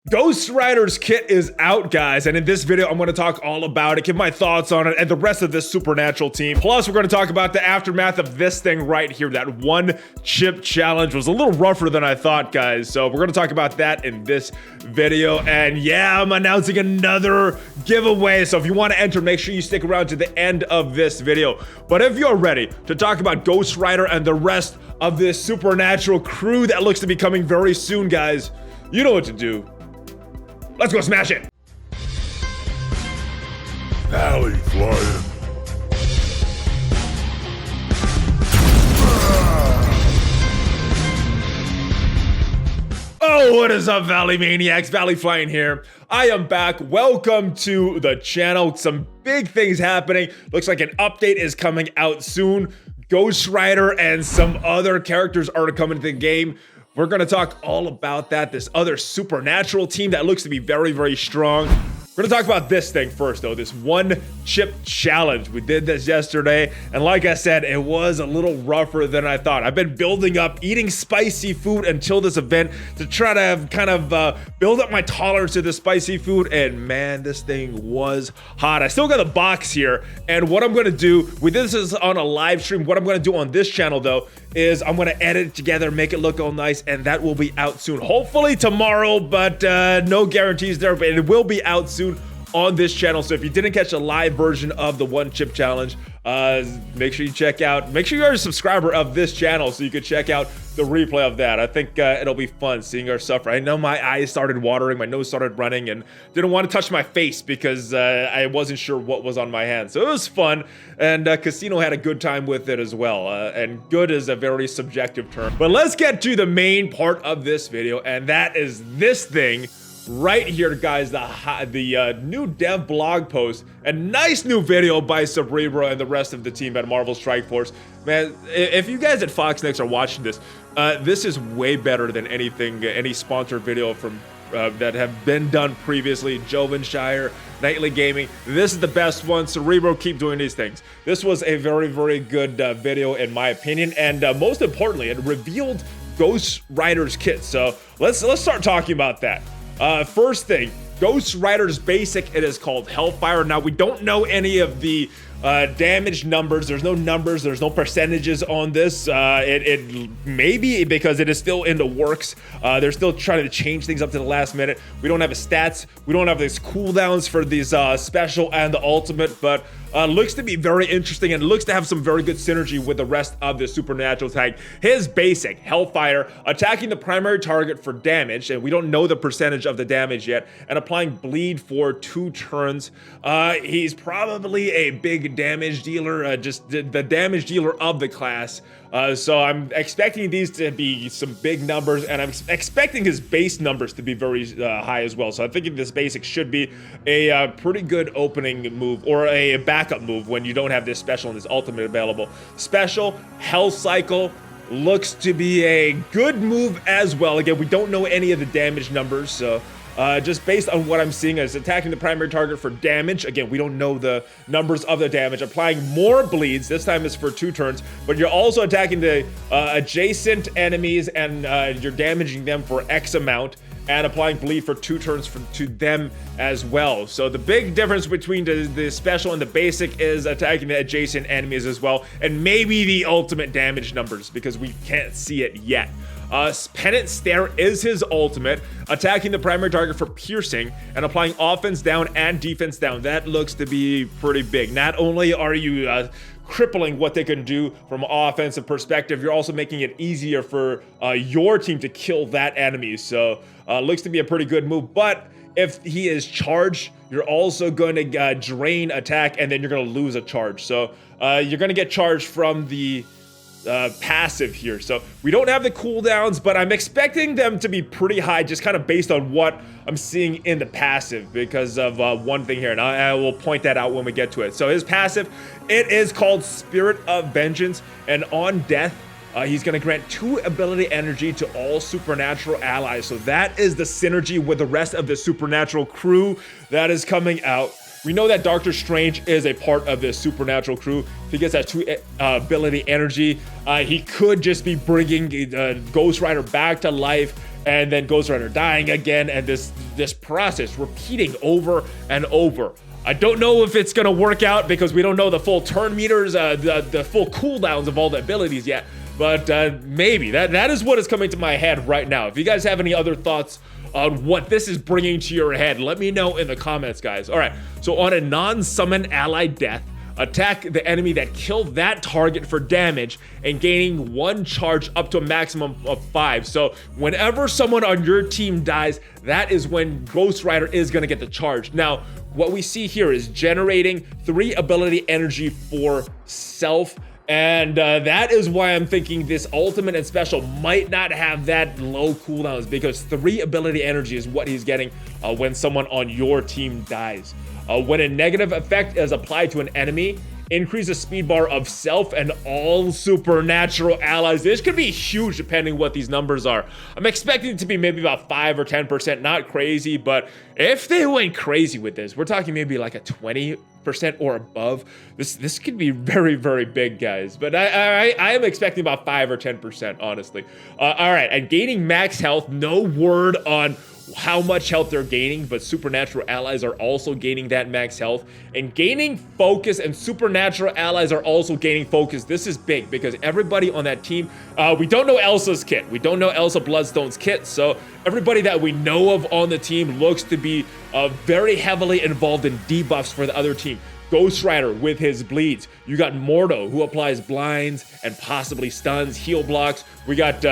Ghost Rider's kit is out, guys, and in this video, I'm going to talk all about it, give my thoughts on it, and the rest of this supernatural team. Plus, we're going to talk about the aftermath of this thing right here. That one chip challenge was a little rougher than I thought, guys, so we're going to talk about that in this video. And yeah, I'm announcing another giveaway, so if you want to enter, make sure you stick around to the end of this video. But if you're ready to talk about Ghost Rider and the rest of this supernatural crew that looks to be coming very soon, guys, you know what to do. Let's go smash it! ValleyFlyin. Oh, what is up, Valley Maniacs? ValleyFlyin here. I am back. Welcome to the channel. Some big things happening. Looks like an update is coming out soon. Ghost Rider and some other characters are coming to the game. We're going to talk all about that. This other supernatural team that looks to be very, very strong. We're going to talk about this thing first, though. This one chip challenge. We did this yesterday. And like I said, it was a little rougher than I thought. I've been building up eating spicy food until this event to try to kind of build up my tolerance to the spicy food. And man, this thing was hot. I still got a box here. And what I'm going to do, this is on a live stream. What I'm going to do on this channel, though, is I'm going to edit it together, make it look all nice, and that will be out soon. Hopefully tomorrow, but no guarantees there, but it will be out soon on this channel. So if you didn't catch a live version of the one chip challenge, make sure you check out, make sure you're a subscriber of this channel so you can check out the replay of that. I think it'll be fun seeing her suffer. I know my eyes started watering, my nose started running, and didn't want to touch my face because I wasn't sure what was on my hand. So it was fun, and Casino had a good time with it as well. And good is a very subjective term. But let's get to the main part of this video, and that is this thing right here, guys, the new dev blog post, a nice new video by Cerebro and the rest of the team at Marvel Strike Force. Man, if you guys at Foxnex are watching this, this is way better than anything, any sponsored video from that have been done previously. Jovenshire, Nightly Gaming. This is the best one. Cerebro, keep doing these things. This was a very, very good video in my opinion, and most importantly, it revealed Ghost Rider's kit. So let's start talking about that. First thing, Ghost Rider's basic, it is called Hellfire. Now, we don't know any of the damage numbers. There's no numbers, there's no percentages on this. It may be because it is still in the works. They're still trying to change things up to the last minute. We don't have his stats. We don't have these cooldowns for these special and the ultimate, but looks to be very interesting and looks to have some very good synergy with the rest of the supernatural tag. His basic, Hellfire, attacking the primary target for damage, and we don't know the percentage of the damage yet, and applying bleed for 2 turns. He's probably a big damage dealer, just the damage dealer of the class. So I'm expecting these to be some big numbers, and I'm expecting his base numbers to be very high as well. So I'm thinking this basic should be a pretty good opening move, or a backup move when you don't have this special and this ultimate available. Special, Hell Cycle, looks to be a good move as well. Again, we don't know any of the damage numbers, so just based on what I'm seeing, is attacking the primary target for damage. Again, we don't know the numbers of the damage. Applying more bleeds. This time is for 2 turns, but you're also attacking the adjacent enemies, and you're damaging them for X amount, and applying bleed for 2 turns to them as well. So the big difference between the special and the basic is attacking the adjacent enemies as well, and maybe the ultimate damage numbers, because we can't see it yet. Pennant Stare is his ultimate, attacking the primary target for piercing and applying offense down and defense down. That looks to be pretty big. Not only are you crippling what they can do from an offensive perspective, you're also making it easier for your team to kill that enemy. So looks to be a pretty good move. But if he is charged, you're also going to drain attack, and then you're going to lose a charge. So you're going to get charged from the passive here. So we don't have the cooldowns, but I'm expecting them to be pretty high, just kind of based on what I'm seeing in the passive, because of one thing here, and I will point that out when we get to it. So his passive, it is called Spirit of Vengeance, and on death, he's going to grant 2 ability energy to all supernatural allies. So that is the synergy with the rest of the supernatural crew that is coming out. We know that Doctor Strange is a part of this supernatural crew. If he gets that 2 ability energy, he could just be bringing Ghost Rider back to life and then Ghost Rider dying again, and this process repeating over and over. I don't know if it's gonna work out because we don't know the full turn meters, the full cooldowns of all the abilities yet, but maybe. That is what is coming to my head right now. If you guys have any other thoughts on what this is bringing to your head, let me know in the comments, guys. All right, so on a non-summon ally death, attack the enemy that killed that target for damage and gaining 1 charge up to a maximum of 5. So whenever someone on your team dies, that is when Ghost Rider is gonna get the charge. Now, what we see here is generating 3 ability energy for self, and that is why I'm thinking this ultimate and special might not have that low cooldowns, because 3 ability energy is what he's getting when someone on your team dies. When a negative effect is applied to an enemy, increase the speed bar of self and all supernatural allies. This could be huge depending what these numbers are. I'm expecting it to be maybe about 5 or 10%, not crazy, but if they went crazy with this, we're talking maybe like a 20% or above. This could be very, very big, guys. But I am expecting about 5 or 10%, honestly. All right, and gaining max health, no word on how much health they're gaining, but supernatural allies are also gaining that max health, and gaining focus, and supernatural allies are also gaining focus. This is big because everybody on that team, we don't know Elsa's kit, we don't know Elsa Bloodstone's kit, so everybody that we know of on the team looks to be very heavily involved in debuffs for the other team. Ghost Rider with his bleeds. You got Mordo, who applies blinds and possibly stuns, heal blocks. We got,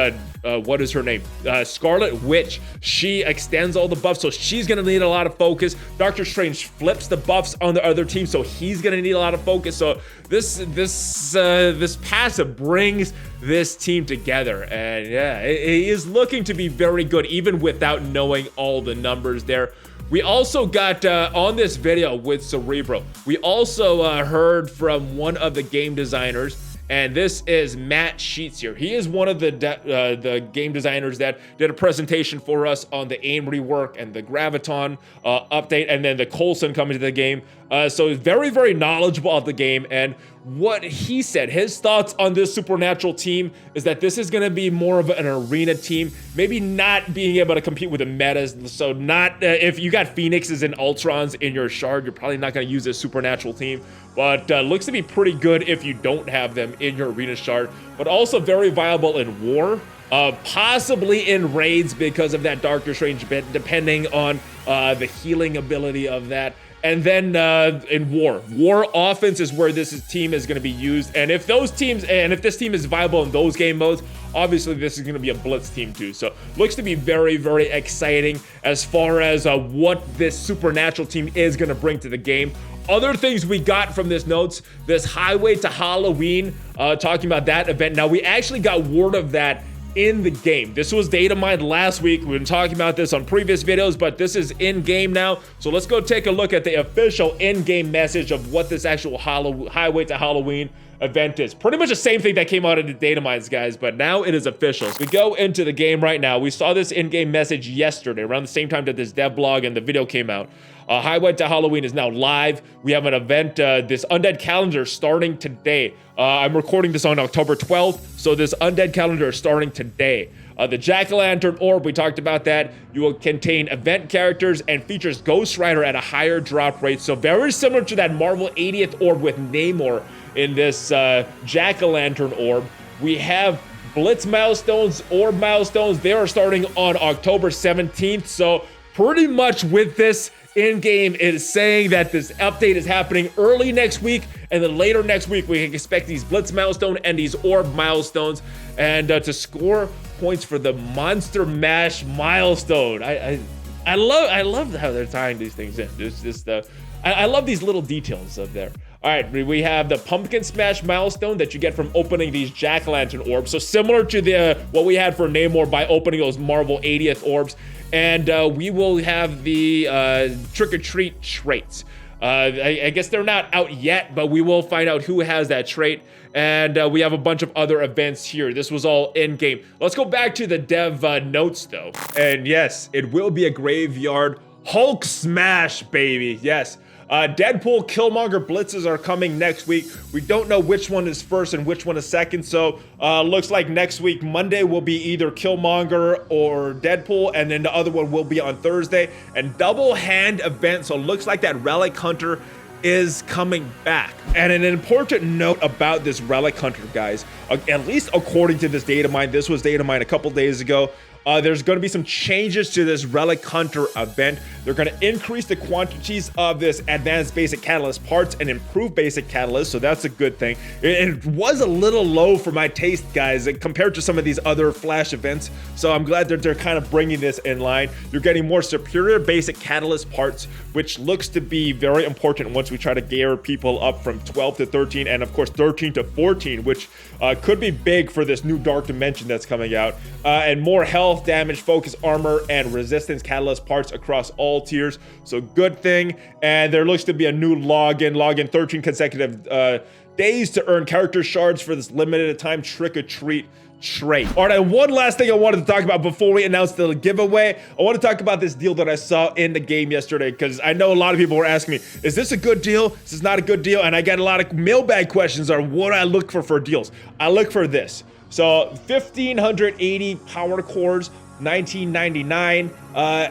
what is her name? Scarlet Witch. She extends all the buffs, so she's gonna need a lot of focus. Doctor Strange flips the buffs on the other team, so he's gonna need a lot of focus. So this passive brings this team together, and yeah, it is looking to be very good, even without knowing all the numbers there. We also got, on this video with Cerebro, we also heard from one of the game designers, and this is Matt Sheets here. He is one of the game designers that did a presentation for us on the AIM rework and the Graviton update, and then the Coulson coming to the game. So very, very knowledgeable of the game, and what he said, his thoughts on this supernatural team is that this is gonna be more of an arena team, maybe not being able to compete with the metas. So not, if you got Phoenixes and Ultrons in your shard, you're probably not gonna use this supernatural team, but looks to be pretty good if you don't have them in your arena shard, but also very viable in war. Possibly in raids because of that Doctor Strange bit, depending on the healing ability of that. And then in war offense is where this team is going to be used. And if this team is viable in those game modes, obviously this is going to be a blitz team too. So looks to be very, very exciting as far as what this supernatural team is going to bring to the game. Other things we got from this notes, this Highway to Halloween, talking about that event. Now we actually got word of that in the game. This was data mined last week. We've been talking about this on previous videos, but this is in game now. So let's go take a look at the official in-game message of what this actual Highway to Halloween event is. Pretty much the same thing that came out of the data mines, guys, but now it is official. So we go into the game right now. We saw this in-game message yesterday, around the same time that this dev blog and the video came out. Highway to Halloween is now live. We have an event, this Undead Calendar starting today. I'm recording this on October 12th, so this Undead Calendar is starting today. The Jack-o'-lantern orb, we talked about that. You will contain event characters and features Ghost Rider at a higher drop rate. So very similar to that Marvel 80th orb with Namor in this Jack-o'-lantern orb. We have Blitz milestones, orb milestones. They are starting on October 17th. So pretty much with this in-game, it is saying that this update is happening early next week, and then later next week we can expect these Blitz milestone and these orb milestones, and to score points for the Monster Mash milestone. I love how they're tying these things in. There's just I love these little details of there. All right, we have the Pumpkin Smash milestone that you get from opening these Jack-o'-lantern orbs. So similar to what we had for Namor by opening those Marvel 80th orbs. And we will have the trick-or-treat traits. I guess they're not out yet, but we will find out who has that trait. And we have a bunch of other events here. This was all in-game. Let's go back to the dev notes, though. And yes, it will be a graveyard Hulk smash, baby. Yes. Deadpool Killmonger blitzes are coming next week. We don't know which one is first and which one is second, so looks like next week, Monday, will be either Killmonger or Deadpool, and then the other one will be on Thursday. And double hand event, so looks like that Relic Hunter is coming back. And an important note about this Relic Hunter, guys, at least according to this data mine, this was data mine a couple days ago, there's going to be some changes to this Relic Hunter event. They're going to increase the quantities of this advanced basic catalyst parts and improve basic catalyst, so that's a good thing. It was a little low for my taste, guys, compared to some of these other Flash events, so I'm glad that they're kind of bringing this in line. You're getting more superior basic catalyst parts, which looks to be very important once we try to gear people up from 12 to 13, and of course 13 to 14, which could be big for this new Dark Dimension that's coming out, and more health, damage, focus, armor, and resistance catalyst parts across all tiers, so good thing. And there looks to be a new login 13 consecutive days to earn character shards for this limited time trick-or-treat trait. All right, and one last thing I wanted to talk about before we announce the giveaway. I want to talk about this deal that I saw in the game yesterday, because I know a lot of people were asking me, is this a good deal? Is this not a good deal? And I get a lot of mailbag questions on what I look for deals. I look for this. So 1,580 power cores, $19.99,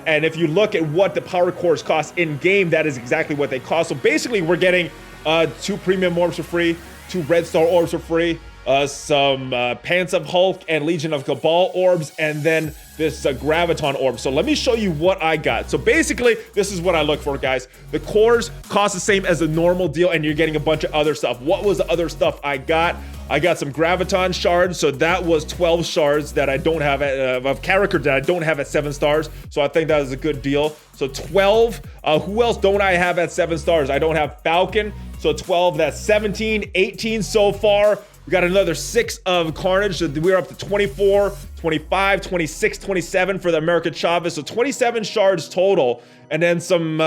and if you look at what the power cores cost in game, that is exactly what they cost. So basically, we're getting 2 premium orbs for free, 2 red star orbs for free, some Pants of Hulk and Legion of Cabal orbs, and then this Graviton orb. So let me show you what I got. So basically, this is what I look for, guys. The cores cost the same as the normal deal, and you're getting a bunch of other stuff. What was the other stuff I got? I got some Graviton shards, so that was 12 shards that I don't have of character that I don't have at 7 stars. So I think that is a good deal. So 12. Who else don't I have at 7 stars? I don't have Falcon. So 12. That's 17, 18 so far. We got another 6 of Carnage, so we're up to 24, 25, 26, 27 for the American Chavez, so 27 shards total, and then some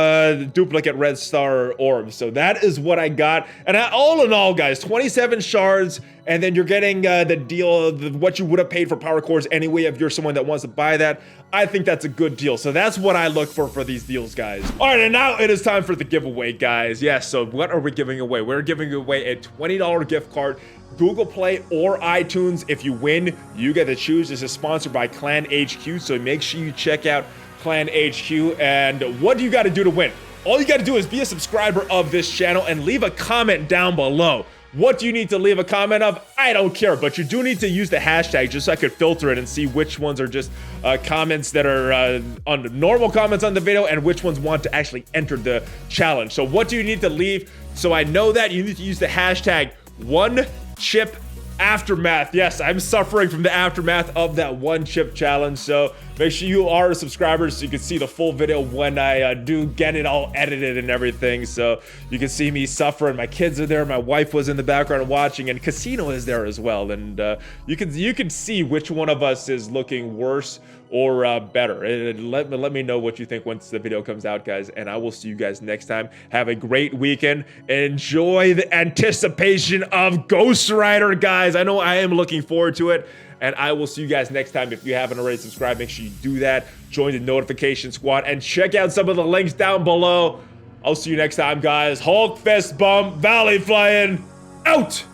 duplicate red star orbs. So that is what I got, and all in all, guys, 27 shards, and then you're getting the deal of what you would have paid for power cores anyway if you're someone that wants to buy that. I think that's a good deal, so that's what I look for these deals, guys. All right, and now it is time for the giveaway, guys. Yes, so what are we giving away? We're giving away a $20 gift card, Google Play or iTunes. If you win, you get to choose. This is sponsored by Clan HQ, so make sure you check out Clan HQ. And what do you got to do to win? All you got to do is be a subscriber of this channel and leave a comment down below. What do you need to leave a comment of? I don't care, but you do need to use the hashtag just so I could filter it and see which ones are just comments that are on the normal comments on the video and which ones want to actually enter the challenge. So what do you need to leave? So I know that you need to use the hashtag One Chip Aftermath. Yes, I'm suffering from the aftermath of that one chip challenge, so make sure you are a subscriber so you can see the full video when I do get it all edited and everything, so you can see me suffering. My kids are there, my wife was in the background watching, and Casino is there as well, and you can see which one of us is looking worse or better. Let me know what you think once the video comes out, guys, and I will see you guys next time. Have a great weekend. Enjoy the anticipation of Ghost Rider, guys. I know I am looking forward to it, and I will see you guys next time. If you haven't already subscribed, make sure you do that. Join the notification squad and check out some of the links down below. I'll see you next time, guys. Hulk fist bump, ValleyFlyin, out!